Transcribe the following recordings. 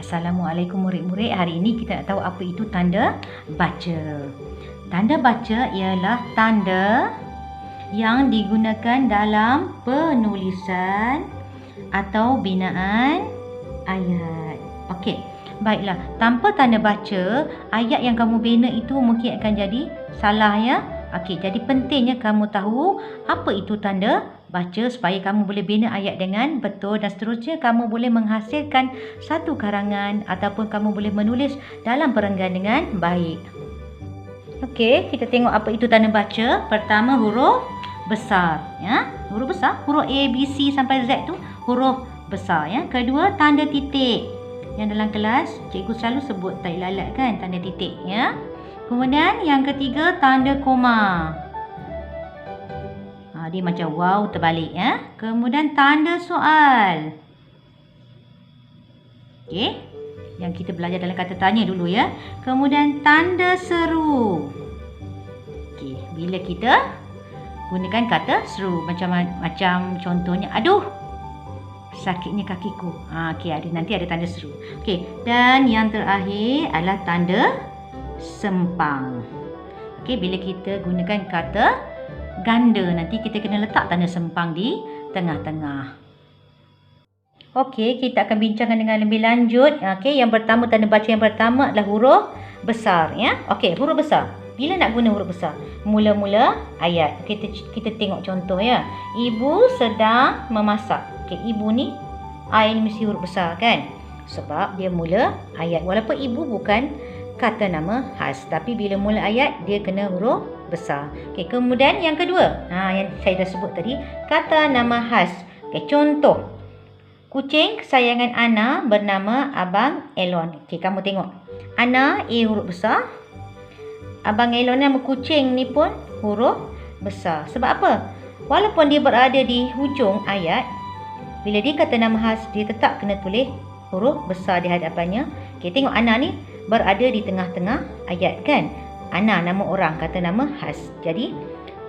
Assalamualaikum murid-murid. Hari ini kita nak tahu apa itu tanda baca. Tanda baca ialah tanda yang digunakan dalam penulisan atau binaan ayat. Okey, baiklah. Tanpa tanda baca, ayat yang kamu bina itu mungkin akan jadi salah ya. Okey, jadi pentingnya kamu tahu apa itu tanda baca supaya kamu boleh bina ayat dengan betul dan seterusnya kamu boleh menghasilkan satu karangan ataupun kamu boleh menulis dalam perenggan dengan baik. Okey, kita tengok apa itu tanda baca. Pertama, huruf besar ya. Huruf besar, huruf A, B, C sampai Z tu huruf besar ya. Kedua, tanda titik. Yang dalam kelas cikgu selalu sebut tak lalat kan, tanda titik ya. Kemudian yang ketiga, tanda koma. Dia macam wow terbalik ya. Kemudian tanda soal. Okey. Yang kita belajar dalam kata tanya dulu ya. Kemudian tanda seru. Okey, bila kita gunakan kata seru macam contohnya aduh sakitnya kakiku. Okey, nanti ada tanda seru. Okey, dan yang terakhir adalah tanda sempang. Okey, bila kita gunakan kata ganda, nanti kita kena letak tanda sempang di tengah-tengah. Okey, kita akan bincangkan dengan lebih lanjut. Okey, yang pertama, tanda baca yang pertama adalah huruf besar ya. Okey, huruf besar. Bila nak guna huruf besar? Mula-mula ayat. Kita tengok contoh ya. Ibu sedang memasak. Okey, ibu ni I ni mesti huruf besar kan? Sebab dia mula ayat. Walaupun ibu bukan kata nama khas, tapi bila mula ayat dia kena huruf besar. Okey, kemudian yang kedua, yang saya dah sebut tadi, kata nama khas. Okey, contoh. Kucing kesayangan Ana bernama Abang Elon. Okey, kamu tengok. Ana A huruf besar. Abang Elon nama kucing ni pun huruf besar. Sebab apa? Walaupun dia berada di hujung ayat, bila dia kata nama khas, dia tetap kena tulis huruf besar di hadapannya. Okey, tengok Ana ni berada di tengah-tengah ayat kan? Ana nama orang, kata nama khas. Jadi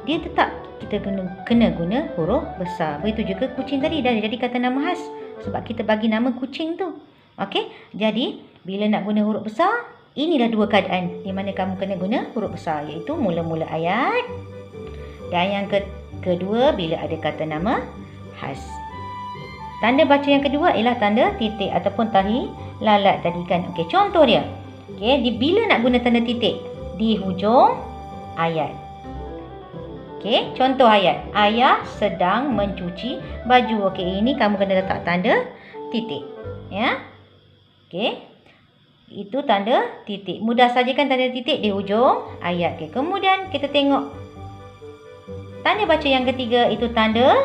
dia tetap kita kena guna huruf besar. Begitu juga kucing tadi dah jadi kata nama khas sebab kita bagi nama kucing tu. Okey, jadi bila nak guna huruf besar, inilah dua keadaan di mana kamu kena guna huruf besar, iaitu mula-mula ayat dan yang kedua bila ada kata nama khas. Tanda baca yang kedua ialah tanda titik ataupun tahi lalat tadi kan. Okey, contoh dia. Okey, bila nak guna tanda titik di hujung ayat. Okey, contoh ayat. Ayah sedang mencuci baju. Okey, ini kamu kena letak tanda titik. Ya. Okey. Itu tanda titik. Mudah saja kan tanda titik di hujung ayat. Okey, kemudian kita tengok tanda baca yang ketiga, itu tanda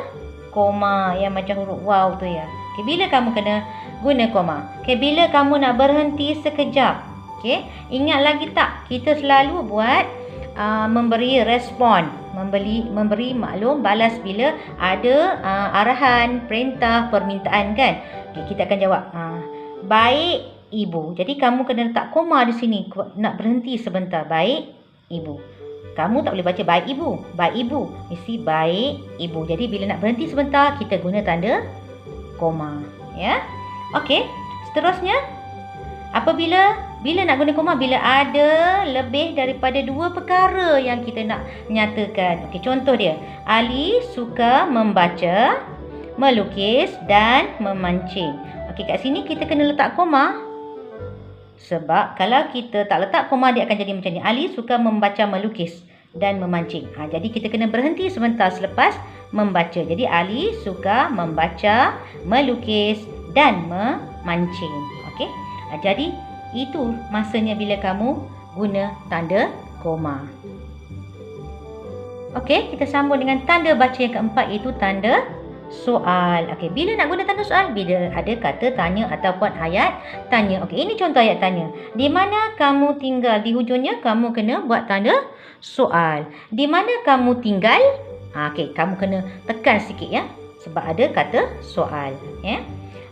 koma yang macam huruf wow tu ya. Okey, bila kamu kena guna koma? Okey, bila kamu nak berhenti sekejap. Okey, ingat lagi tak? Kita selalu buat memberi respon, memberi maklum balas bila ada arahan, perintah, permintaan kan? Okey, kita akan jawab baik ibu. Jadi kamu kena letak koma di sini nak berhenti sebentar. Baik ibu. Kamu tak boleh baca baik ibu, baik ibu. Mesti baik ibu. Jadi bila nak berhenti sebentar, kita guna tanda koma ya. Okey, seterusnya apabila nak guna koma bila ada lebih daripada dua perkara yang kita nak nyatakan. Okey, contoh dia. Ali suka membaca, melukis dan memancing. Okey, kat sini kita kena letak koma. Sebab kalau kita tak letak koma, dia akan jadi macam ni. Ali suka membaca, melukis dan memancing. Jadi kita kena berhenti sebentar selepas membaca. Jadi Ali suka membaca, melukis dan memancing. Okey. Jadi itu masanya bila kamu guna tanda koma. Okey, kita sambung dengan tanda baca yang keempat, iaitu tanda soal. Okey, bila nak guna tanda soal? Bila ada kata tanya ataupun ayat tanya. Okey, ini contoh ayat tanya. Di mana kamu tinggal? Di hujungnya kamu kena buat tanda soal. Di mana kamu tinggal? Okey, kamu kena tekan sikit ya sebab ada kata soal ya.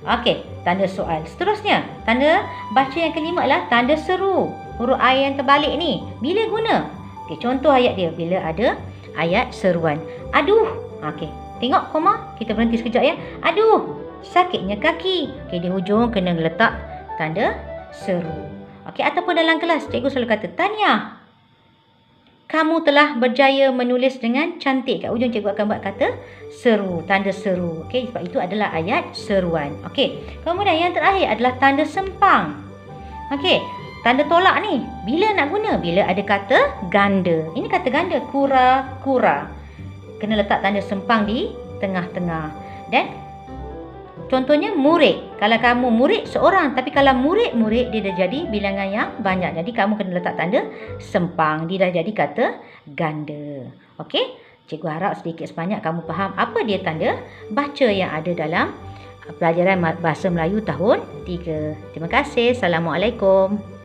Okey, tanda soal. Seterusnya, tanda baca yang kelima adalah tanda seru. Huruf I yang terbalik ni. Bila guna? Okey, contoh ayat dia. Bila ada ayat seruan. Aduh. Okey, tengok koma. Kita berhenti sekejap ya. Aduh, sakitnya kaki. Okey, di hujung kena letak tanda seru. Okey, ataupun dalam kelas cikgu selalu kata, "Tahniah, kamu telah berjaya menulis dengan cantik." Kat ujung cikgu akan buat kata seru, tanda seru. Okey, sebab itu adalah ayat seruan. Okey, kemudian yang terakhir adalah tanda sempang. Okey, tanda tolak ni bila nak guna? Bila ada kata ganda. Ini kata ganda, kura-kura. Kena letak tanda sempang di tengah-tengah. Dan contohnya murid. Kalau kamu murid seorang, tapi kalau murid-murid dia dah jadi bilangan yang banyak. Jadi kamu kena letak tanda sempang. Dia dah jadi kata ganda. Okey? Cikgu harap sedikit sebanyak kamu faham apa dia tanda baca yang ada dalam pelajaran Bahasa Melayu tahun 3. Terima kasih. Assalamualaikum.